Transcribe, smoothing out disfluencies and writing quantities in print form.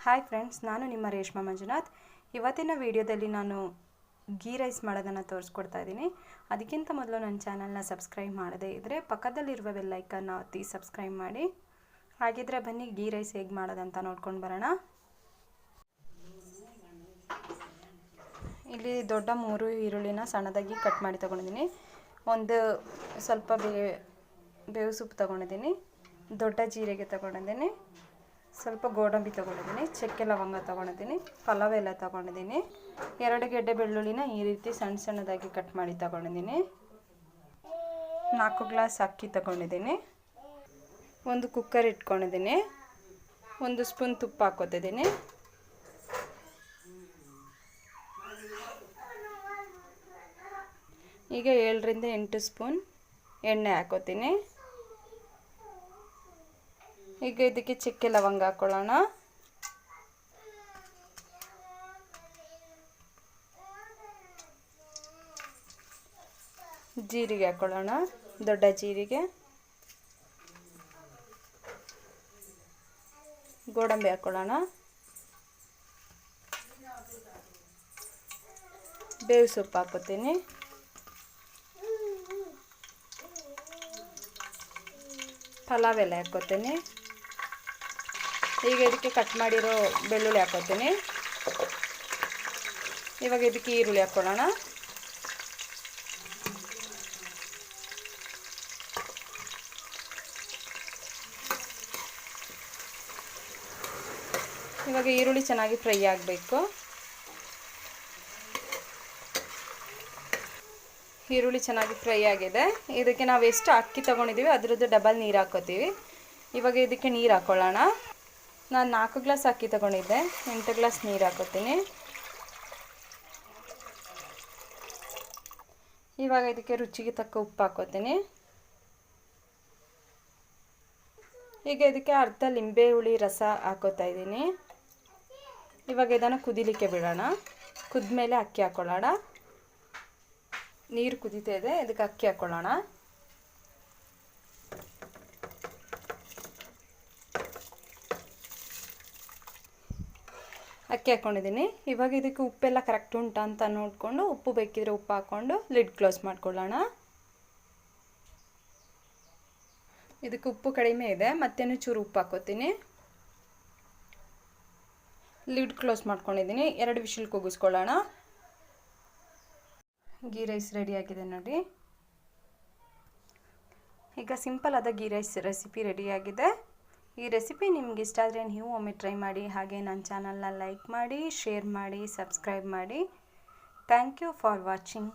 Hi friends, ನಾನು ನಿಮ್ಮ ರೇಷ್ಮಾ ಮಂಜುನಾಥ್. ಇವತ್ತಿನ ವಿಡಿಯೋದಲ್ಲಿ ನಾನು ಗೀ ರೈಸ್ ಮಾಡೋದನ್ನು ತೋರಿಸ್ಕೊಡ್ತಾ ಇದ್ದೀನಿ. ಅದಕ್ಕಿಂತ ಮೊದಲು ನನ್ನ ಚಾನಲ್ನ ಸಬ್ಸ್ಕ್ರೈಬ್ ಮಾಡದೇ ಇದ್ದರೆ ಪಕ್ಕದಲ್ಲಿರುವ ಬೆಲ್ ಐಕನ್ನ ಒತ್ತಿ ಸಬ್ಸ್ಕ್ರೈಬ್ ಮಾಡಿ. ಹಾಗಿದ್ರೆ ಬನ್ನಿ ಗೀ ರೈಸ್ ಹೇಗೆ ಮಾಡೋದಂತ ನೋಡ್ಕೊಂಡು ಬರೋಣ. ಇಲ್ಲಿ ದೊಡ್ಡ 3 ಈರುಳ್ಳಿನ ಸಣ್ಣದಾಗಿ ಕಟ್ ಮಾಡಿ ತೊಗೊಂಡಿದ್ದೀನಿ. ಒಂದು ಸ್ವಲ್ಪ ಬೇವು ಸೊಪ್ಪು ತೊಗೊಂಡಿದ್ದೀನಿ, ದೊಡ್ಡ ಜೀರಿಗೆ ತೊಗೊಂಡಿದ್ದೀನಿ, ಸ್ವಲ್ಪ ಗೋಡಂಬಿ ತೊಗೊಂಡಿದ್ದೀನಿ, ಚಕ್ಕೆ ಲವಂಗ ತೊಗೊಂಡಿದ್ದೀನಿ, ಪಲಾವ್ ಎಲೆ ತೊಗೊಂಡಿದ್ದೀನಿ, 2 ಗೆಡ್ಡೆ ಬೆಳ್ಳುಳ್ಳಿನ ಈ ರೀತಿ ಸಣ್ಣ ಸಣ್ಣದಾಗಿ ಕಟ್ ಮಾಡಿ ತೊಗೊಂಡಿದ್ದೀನಿ, 4 ಗ್ಲಾಸ್ ಅಕ್ಕಿ ತೊಗೊಂಡಿದ್ದೀನಿ, ಒಂದು ಕುಕ್ಕರ್ ಇಟ್ಕೊಂಡಿದ್ದೀನಿ, 1 ಸ್ಪೂನ್ ತುಪ್ಪ ಹಾಕೋತಿದ್ದೀನಿ, ಈಗ 7 ರಿಂದ 8 ಸ್ಪೂನ್ ಎಣ್ಣೆ ಹಾಕೋತೀನಿ. ಈಗ ಇದಕ್ಕೆ ಚಕ್ಕೆ ಲವಂಗ ಹಾಕೊಳ್ಳೋಣ. ಜೀರಿಗೆ ಹಾಕೊಳ್ಳೋಣ, ದೊಡ್ಡ ಜೀರಿಗೆ, ಗೋಡಂಬಿ ಹಾಕೊಳ್ಳೋಣ, ಬೇವು ಸೊಪ್ಪು ಹಾಕೋತೀನಿ, ಪಲಾವ್ ಎಲೆ ಹಾಕೋತೀನಿ. ಈಗ ಇದಕ್ಕೆ ಕಟ್ ಮಾಡಿರೋ ಬೆಳ್ಳುಳ್ಳಿ ಹಾಕೋತೀನಿ. ಇವಾಗ ಇದಕ್ಕೆ ಈರುಳ್ಳಿ ಹಾಕೊಳ್ಳೋಣ. ಇವಾಗ ಈರುಳ್ಳಿ ಚೆನ್ನಾಗಿ ಫ್ರೈ ಆಗಬೇಕು. ಈರುಳ್ಳಿ ಚೆನ್ನಾಗಿ ಫ್ರೈ ಆಗಿದೆ. ಇದಕ್ಕೆ ನಾವು ಎಷ್ಟು ಅಕ್ಕಿ ತೊಗೊಂಡಿದ್ದೀವಿ ಅದರದ್ದು ಡಬಲ್ ನೀರು ಹಾಕೋತೀವಿ. ಇವಾಗ ಇದಕ್ಕೆ ನೀರು ಹಾಕೊಳ್ಳೋಣ. ನಾನು 4 ಗ್ಲಾಸ್ ಅಕ್ಕಿ ತೊಗೊಂಡಿದ್ದೆ, 8 ಗ್ಲಾಸ್ ನೀರು ಹಾಕೋತೀನಿ. ಇವಾಗ ಇದಕ್ಕೆ ರುಚಿಗೆ ತಕ್ಕ ಉಪ್ಪು ಹಾಕೋತೀನಿ. ಈಗ ಇದಕ್ಕೆ ಅರ್ಧ ಲಿಂಬೆ ಹುಳಿ ರಸ ಹಾಕೋತಾ ಇದ್ದೀನಿ. ಇವಾಗ ಇದನ್ನು ಕುದಿಲಿಕ್ಕೆ ಬಿಡೋಣ. ಕುದ್ಮೇಲೆ ಅಕ್ಕಿ ಹಾಕೊಳ್ಳೋಣ. ನೀರು ಕುದೀತಾ ಇದೆ, ಇದಕ್ಕೆ ಅಕ್ಕಿ ಹಾಕೊಳ್ಳೋಣ. ಅಕ್ಕಿ ಹಾಕ್ಕೊಂಡಿದ್ದೀನಿ. ಇವಾಗ ಇದಕ್ಕೆ ಉಪ್ಪೆಲ್ಲ ಕರೆಕ್ಟ್ ಉಂಟಾ ಅಂತ ನೋಡಿಕೊಂಡು, ಉಪ್ಪು ಬೇಕಿದ್ರೆ ಉಪ್ಪು ಹಾಕ್ಕೊಂಡು ಲಿಡ್ ಕ್ಲೋಸ್ ಮಾಡ್ಕೊಳ್ಳೋಣ. ಇದಕ್ಕೆ ಉಪ್ಪು ಕಡಿಮೆ ಇದೆ, ಮತ್ತೇನು ಚೂರು ಉಪ್ಪು ಹಾಕೋತೀನಿ. ಲಿಡ್ ಕ್ಲೋಸ್ ಮಾಡ್ಕೊಂಡಿದ್ದೀನಿ. 2 ವಿಷಲ್ ಕೂಗಿಸ್ಕೊಳ್ಳೋಣ. ಗೀ ರೈಸ್ ರೆಡಿಯಾಗಿದೆ ನೋಡಿ. ಈಗ ಸಿಂಪಲ್ ಆದ ಗೀ ರೈಸ್ ರೆಸಿಪಿ ರೆಡಿಯಾಗಿದೆ. ಈ ರೆಸಿಪಿ ನಿಮ್ಗೆ ಇಷ್ಟ ಆದರೆ ನೀವು ಒಮ್ಮೆ ಟ್ರೈ ಮಾಡಿ. ಹಾಗೆ ನನ್ನ ಚಾನಲ್ನ ಲೈಕ್ ಮಾಡಿ, ಶೇರ್ ಮಾಡಿ, ಸಬ್ಸ್ಕ್ರೈಬ್ ಮಾಡಿ. Thank you for watching.